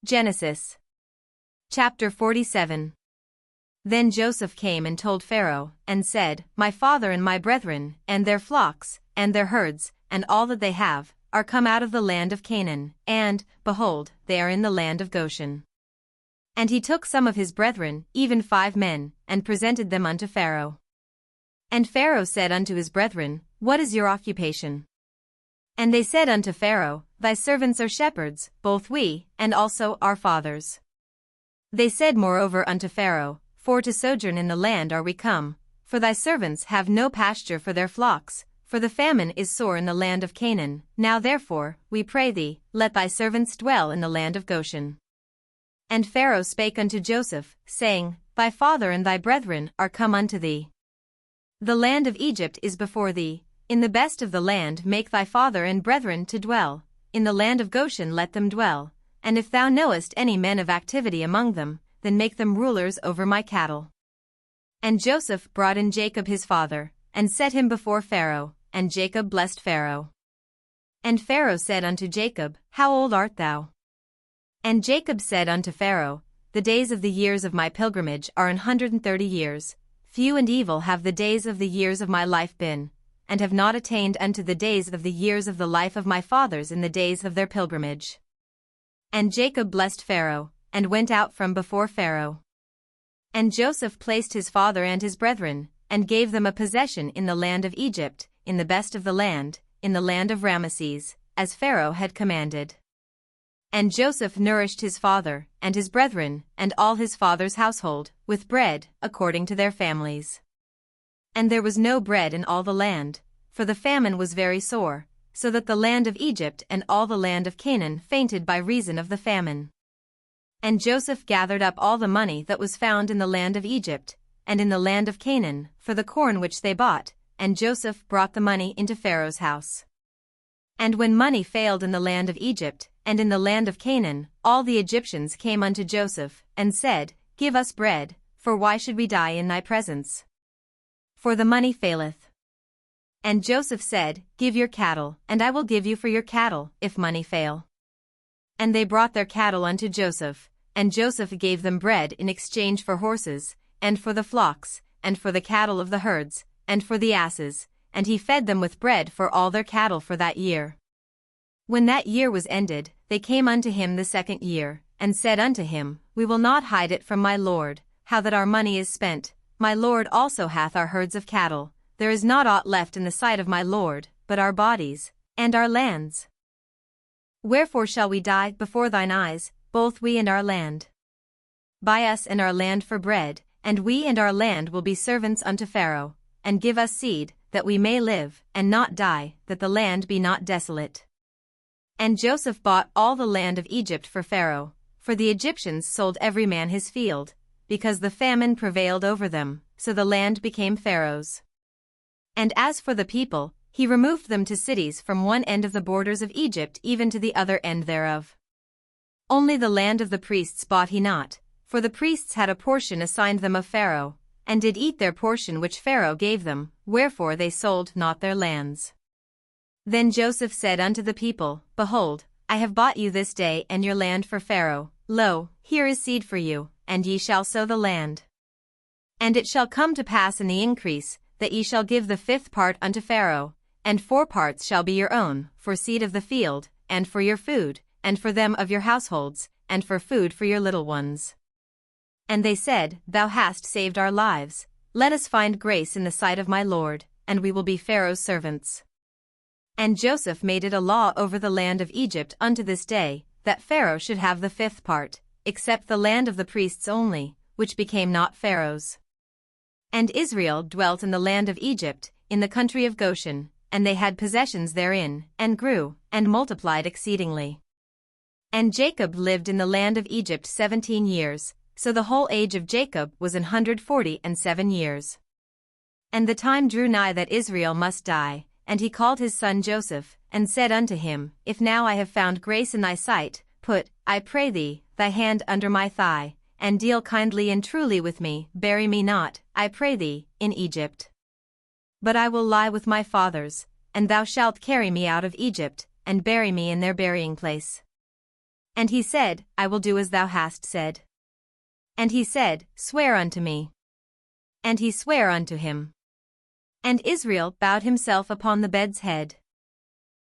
Genesis. Chapter 47. Then Joseph came and told Pharaoh, and said, My father and my brethren, and their flocks, and their herds, and all that they have, are come out of the land of Canaan, and, behold, they are in the land of Goshen. And he took some of his brethren, even 5 men, and presented them unto Pharaoh. And Pharaoh said unto his brethren, What is your occupation? And they said unto Pharaoh, Thy servants are shepherds, both we, and also our fathers. They said moreover unto Pharaoh, For to sojourn in the land are we come, for thy servants have no pasture for their flocks, for the famine is sore in the land of Canaan. Now therefore, we pray thee, let thy servants dwell in the land of Goshen. And Pharaoh spake unto Joseph, saying, Thy father and thy brethren are come unto thee. The land of Egypt is before thee. In the best of the land make thy father and brethren to dwell, in the land of Goshen let them dwell, and if thou knowest any men of activity among them, then make them rulers over my cattle. And Joseph brought in Jacob his father, and set him before Pharaoh, and Jacob blessed Pharaoh. And Pharaoh said unto Jacob, How old art thou? And Jacob said unto Pharaoh, The days of the years of my pilgrimage are 130 years, few and evil have the days of the years of my life been, and have not attained unto the days of the years of the life of my fathers in the days of their pilgrimage. And Jacob blessed Pharaoh, and went out from before Pharaoh. And Joseph placed his father and his brethren, and gave them a possession in the land of Egypt, in the best of the land, in the land of Ramesses, as Pharaoh had commanded. And Joseph nourished his father, and his brethren, and all his father's household, with bread, according to their families. And there was no bread in all the land, for the famine was very sore, so that the land of Egypt and all the land of Canaan fainted by reason of the famine. And Joseph gathered up all the money that was found in the land of Egypt, and in the land of Canaan, for the corn which they bought, and Joseph brought the money into Pharaoh's house. And when money failed in the land of Egypt, and in the land of Canaan, all the Egyptians came unto Joseph, and said, Give us bread, for why should we die in thy presence? For the money faileth. And Joseph said, Give your cattle, and I will give you for your cattle, if money fail. And they brought their cattle unto Joseph, and Joseph gave them bread in exchange for horses, and for the flocks, and for the cattle of the herds, and for the asses, and he fed them with bread for all their cattle for that year. When that year was ended, they came unto him the second year, and said unto him, We will not hide it from my lord, how that our money is spent. My lord also hath our herds of cattle, there is not aught left in the sight of my lord, but our bodies, and our lands. Wherefore shall we die before thine eyes, both we and our land? Buy us and our land for bread, and we and our land will be servants unto Pharaoh, and give us seed, that we may live, and not die, that the land be not desolate. And Joseph bought all the land of Egypt for Pharaoh, for the Egyptians sold every man his field, because the famine prevailed over them, so the land became Pharaoh's. And as for the people, he removed them to cities from one end of the borders of Egypt even to the other end thereof. Only the land of the priests bought he not, for the priests had a portion assigned them of Pharaoh, and did eat their portion which Pharaoh gave them, wherefore they sold not their lands. Then Joseph said unto the people, Behold, I have bought you this day and your land for Pharaoh. Lo, here is seed for you, and ye shall sow the land. And it shall come to pass in the increase, that ye shall give the 5th part unto Pharaoh, and 4 parts shall be your own, for seed of the field, and for your food, and for them of your households, and for food for your little ones. And they said, Thou hast saved our lives, let us find grace in the sight of my lord, and we will be Pharaoh's servants. And Joseph made it a law over the land of Egypt unto this day, that Pharaoh should have the 5th part, except the land of the priests only, which became not Pharaoh's. And Israel dwelt in the land of Egypt, in the country of Goshen, and they had possessions therein, and grew, and multiplied exceedingly. And Jacob lived in the land of Egypt 17 years, so the whole age of Jacob was 147 years. And the time drew nigh that Israel must die, and he called his son Joseph, and said unto him, If now I have found grace in thy sight, put, I pray thee, thy hand under my thigh, and deal kindly and truly with me, bury me not, I pray thee, in Egypt. But I will lie with my fathers, and thou shalt carry me out of Egypt, and bury me in their burying place. And he said, I will do as thou hast said. And he said, Swear unto me. And he sware unto him. And Israel bowed himself upon the bed's head.